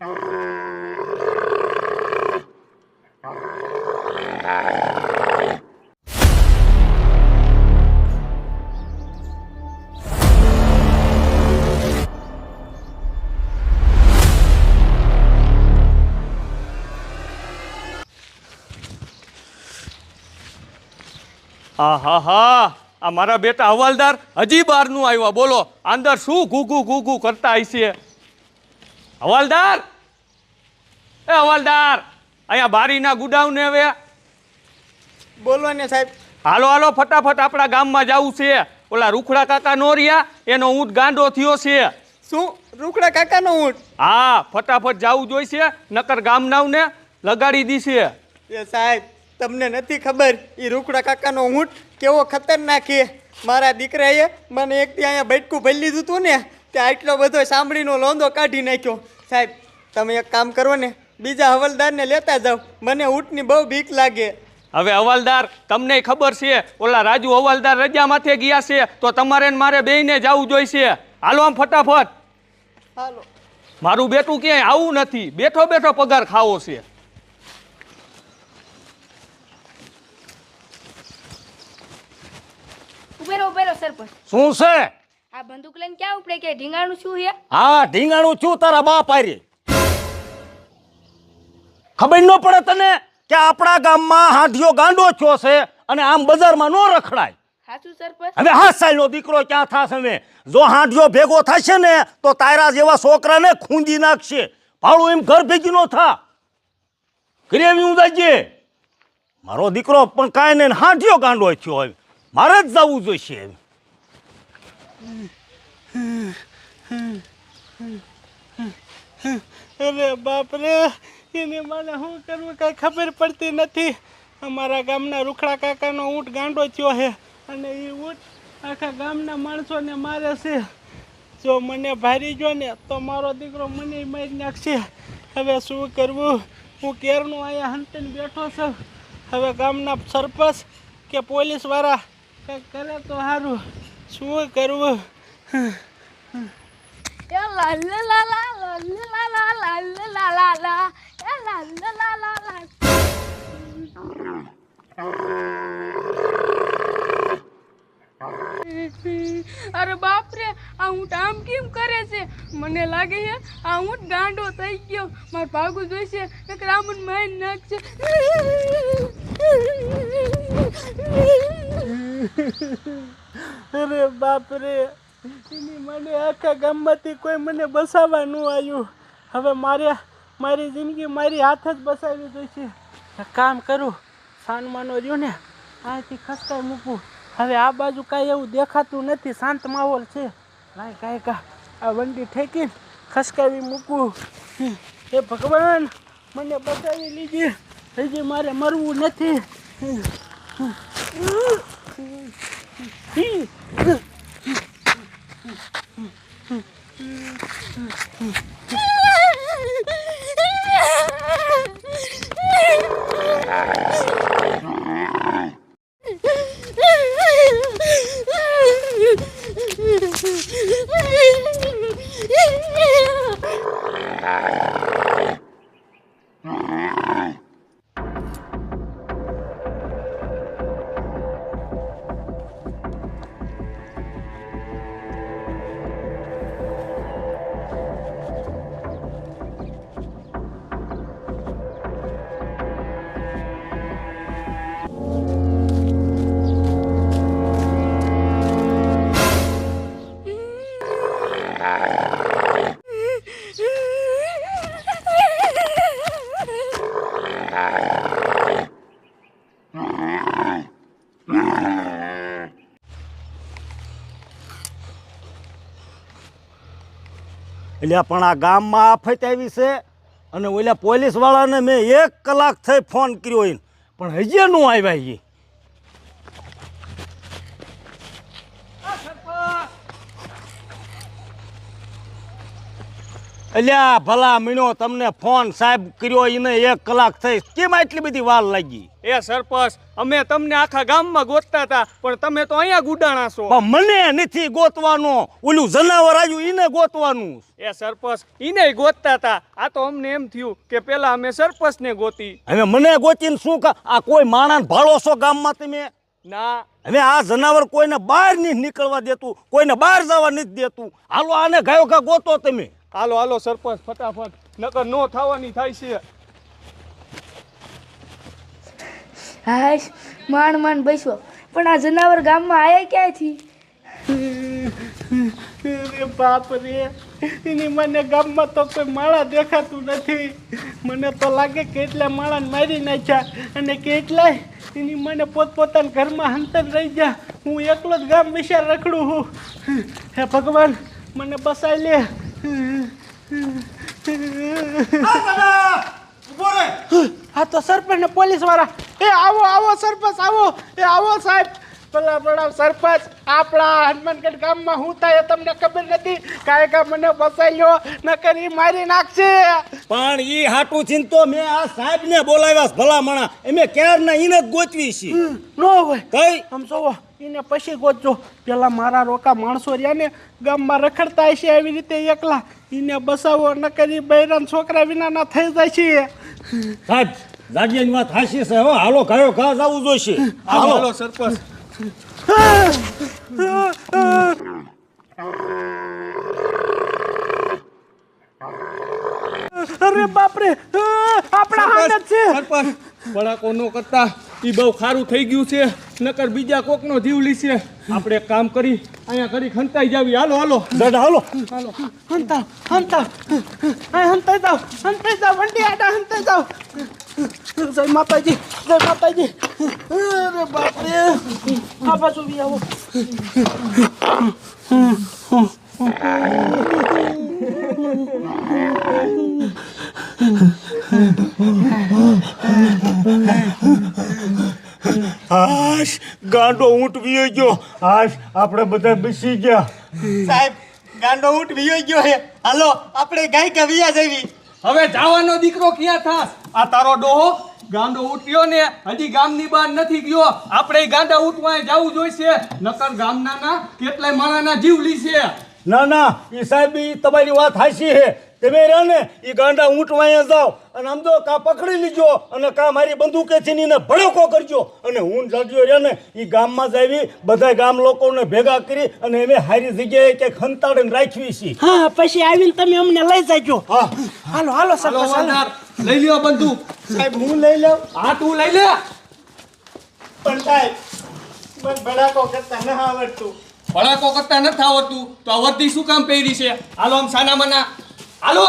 હા હા હા, આ મારા બેટા હવાલદાર હજી બહારનું આવ્યા. બોલો અંદર શું ઘૂઘું ઘૂઘું કરતા હશે? હવાલદાર, એ હવાલદાર, અહીંયા બારીના ગુડાઉન ને હવે બોલો ને સાહેબ. હાલો હાલો ફટાફટ આપણા ગામમાં જવું છે. ઓલા રૂખડા કાકા નો રહ્યા એનો ઊંટ ગાંડો થયો છે. શું રૂકડા કાકાનો ઊંટ? હા ફટાફટ જવું જોઈશે, નકર ગામનાવને લગાડી દીશે. એ સાહેબ તમને નથી ખબર એ રૂકડા કાકાનો ઊંટ કેવો ખતરનાક છે. મારા દીકરાએ મને એક દી અહીંયા બેઠકું ભરી લીધું હતું ને તે આટલો બધો સાંભળીનો લોંદો કાઢી નાખ્યો. સાહેબ તમે એક કામ કરો ને, બીજા હવાલદારને લેતા જાઓ, મને ઊંટની બહુ બીક લાગે. હવે હવાલદાર તમને ખબર છે ઓલા રાજુ હવાલદાર રજા માથે ગયા છે, તો તમારે ને મારે બેયને જવું જોઈશે. હાલો આમ ફટાફટ. હાલો. મારું બેટું ક્યાંય આવું નથી, બેઠો બેઠો પગાર ખાવો છે. ઉભેરો સરપંચ. શું છે? આ બંદૂક લઈને ક્યાં ઉપડે કે ઢીંગાણું શું છે? હા ઢીંગાણું છું તારા બાપ આરી. ખબર ન પડે તને કે આપણા ગામમાં હાંડિયો ગાંડો થયો છે અને આમ બજારમાં નો રખડાય. સાચું સરપંચ. હવે 7 સાલનો દીકરો ક્યાં થાશે? હવે જો હાંડિયો ભેગો થશે ને તો તારા જેવા છોકરાને ખૂંદી નાખશે. ભાડું એમ ઘર ભેગી નો થા. ગ્રેવી ઉદાજે મારો દીકરો પણ કાંઈ નહીં, હાંડિયો ગાંડો થયો હોય, મારે જ જવું જોઈશે. અરે બાપ રે, એને મને શું કરવું કાંઈ ખબર પડતી નથી. અમારા ગામના રૂખડા કાકાનો ઊંટ ગાંડો થયો છે અને એ ઊંટ આખા ગામના માણસોને મારે છે. જો મને ભારી ગયો ને તો મારો દીકરો મને મારી નાખશે. હવે શું કરવું? હું કેરનો અહીંયા હંતીને બેઠો છું. હવે ગામના સરપંચ કે પોલીસવાળા કંઈક કરે તો સારું. શું કરવું? એ લા લા લા લા લા લા લા લા લા લા એ લા લા લા લા. અરે બાપ રે, આ ઊંટ આમ કેમ કરે છે? મને લાગે છે આ ઊંટ ગાંડો થઈ ગયો. મારે ભાગવું જોઈશે, નકર આમને મારી નાખશે. અરે બાપ રે, એની મને આખા ગામમાંથી કોઈ મને બસાવવા ન આવ્યું. હવે મારી જિંદગી મારી હાથ જ બસાવી જોઈશે. એક કામ કરું, સાનમાનો રહ્યો ને અહીંથી ખસકાઈ મૂકું. હવે આ બાજુ કાંઈ એવું દેખાતું નથી, શાંત માહોલ છે. લાય કાંઈ આ વંડી ઠેકીને ખસકાવી મૂકું. હે ભગવાન, મને બચાવી લીધી. હજી મારે મરવું નથી. એટલે પણ આ ગામમાં આફત આવી છે અને ઓલા પોલીસવાળાને મેં 1 કલાક થઈ ફોન કર્યો એને, પણ હજી નો આવ્યા. એ અલ્યા ભલા મીણો તમને ફોન સાહેબ કર્યો એને 1 કલાક થઈ કેમ આટલી બધી વાર લાગી? એ સરપંચ અમે તમને આખા ગામમાં ગોતતા હતા પણ તમે તો અહીંયા ગુડાણા છો. પણ મને નથી ગોતવાનો, ઓલું જનાવર આવ્યું એને ગોતવાનું. એ સરપંચ ઈને ગોતતા હતા. આ તો અમને એમ થયું કે પેલા અમે સરપંચને ગોતી. હવે મને ગોતીને શું આ કોઈ માણસ ભાળો છો ગામમાં તમે? ના હવે આ જનાવર કોઈને બહાર નહીં નીકળવા દેતું, કોઈને બહાર જવા નથી દેતું. હાલો આને ગાયો ગા ગોતો તમે. હાલો હાલો સરપંચ ફટાફટ નકર નો થવાની થાય છે. હાશ માંડ બેસવો પણ આ જનાવર ગામમાં આયા ક્યાંથી? અરે બાપ રે, એની મને ગામમાં તો કોઈ માળા દેખાતું નથી. મને તો લાગે કે એટલા માળાને મારી નાખ્યા અને કેટલાય એની મને પોતપોતાના ઘરમાં હંતર રહી ગયા. હું એકલો જ ગામ વિશે રખડું છું. હે ભગવાન મને બસાઈ લે. હા તો સરપંચ ને પોલીસ વાળા. એ આવો આવો સરપંચ આવો. એ આવો સાહેબ. ભલા ભલા સરપંચ, આપણા હનુમાનગઢ ગામમાં હું થાય એ તમને ખબર નથી? કાયકા મને બસાઈ લ્યો નકર ઈ મારી નાખશે. પણ ઈ હાટું ચિંતો મેં આ સાહેબને બોલાવ્યા છે ભલા માણા. એમે ક્યારના ઈને જ ગોતવી છે. નો હોય કઈ આમ જોવો એને પછી ગોતજો. પેલા મારા રોકા માણસો રહ્યા ને ગામમાં રખડતા હશે આવી રીતે એકલા, એને બસાવો નકર ઈ બૈરાન છોકરા વિનાના થઈ જાય છે. સાહેબ જાડિયાની વાત હાસી છે. હો હાલો ગાયો ઘા જવું જોઈશે. હાલો હાલો હાલો સરપંચ. અરે બાપરે, આપણા હાથ છે. સરપંચ બળાકો નો કરતા ઈ બહુ ખારું થઈ ગયું છે નકર બીજા કોકનો જીવ લીશે. આપણે એક કામ કરી અહીંયા કરી ખંતાઈ જાવી. હાલો હાલો દાદા હાલો. હંતા હંતા હંતાઈ જાવ વંડી આડા હંતાઈ જાવ. જય માતાજી, જય માતાજી. અરે બાપરે, આ બાજુ બી આવો. હાશ ગાંડો ઊંટ વીયો ગયો. હાશ આપણે બધા બેસી ગયા. સાહેબ ગાંડો ઊંટ વિયો ગયો હે. હાલો આપણે ગાય કવિયા જવી. હવે જવાનો દીકરો ક્યાં થાસ? આ તારો ડોહો ગાંડો ઉઠ્યો ને હજી ગામની બહાર નથી ગયો. આપણે ગાંડા ઉઠવા જવું જોઈશે નકર ગામના કેટલાય માણાના જીવ લીશે. ના ના એ સાહેબ ઈ તમારી વાત હાસી છે. તમે રહ્યા ને એ ગાંડા ઊંટ વાયા જાઓ અને આમ તો કા પકડી લીજો અને કા મારી બંદૂકેથી એને ભડકો કરજો અને હું જાજો રહ્યા ને એ ગામમાં જ આવી બધા ગામ લોકોને ભેગા કરી અને એમે હારી જગ્યાએ કે ખંતાડીને રાખવી છે. હા પછી આવીને તમે અમને લઈ જાજો. હા હાલો હાલો હાલો સરપંચ હાલો. વાદાર, લઈ લ્યો બંદૂક. સાહેબ હું લઈ લઉં. હા તું લઈ લે. પણ સાહેબ મને ભડાકો કરતા ન આવડતું. ભડાકો કરતા નથી આવડતું તો આ વર્દી શું કામ પહેરી છે? હાલો આમ સાના મના હાલો.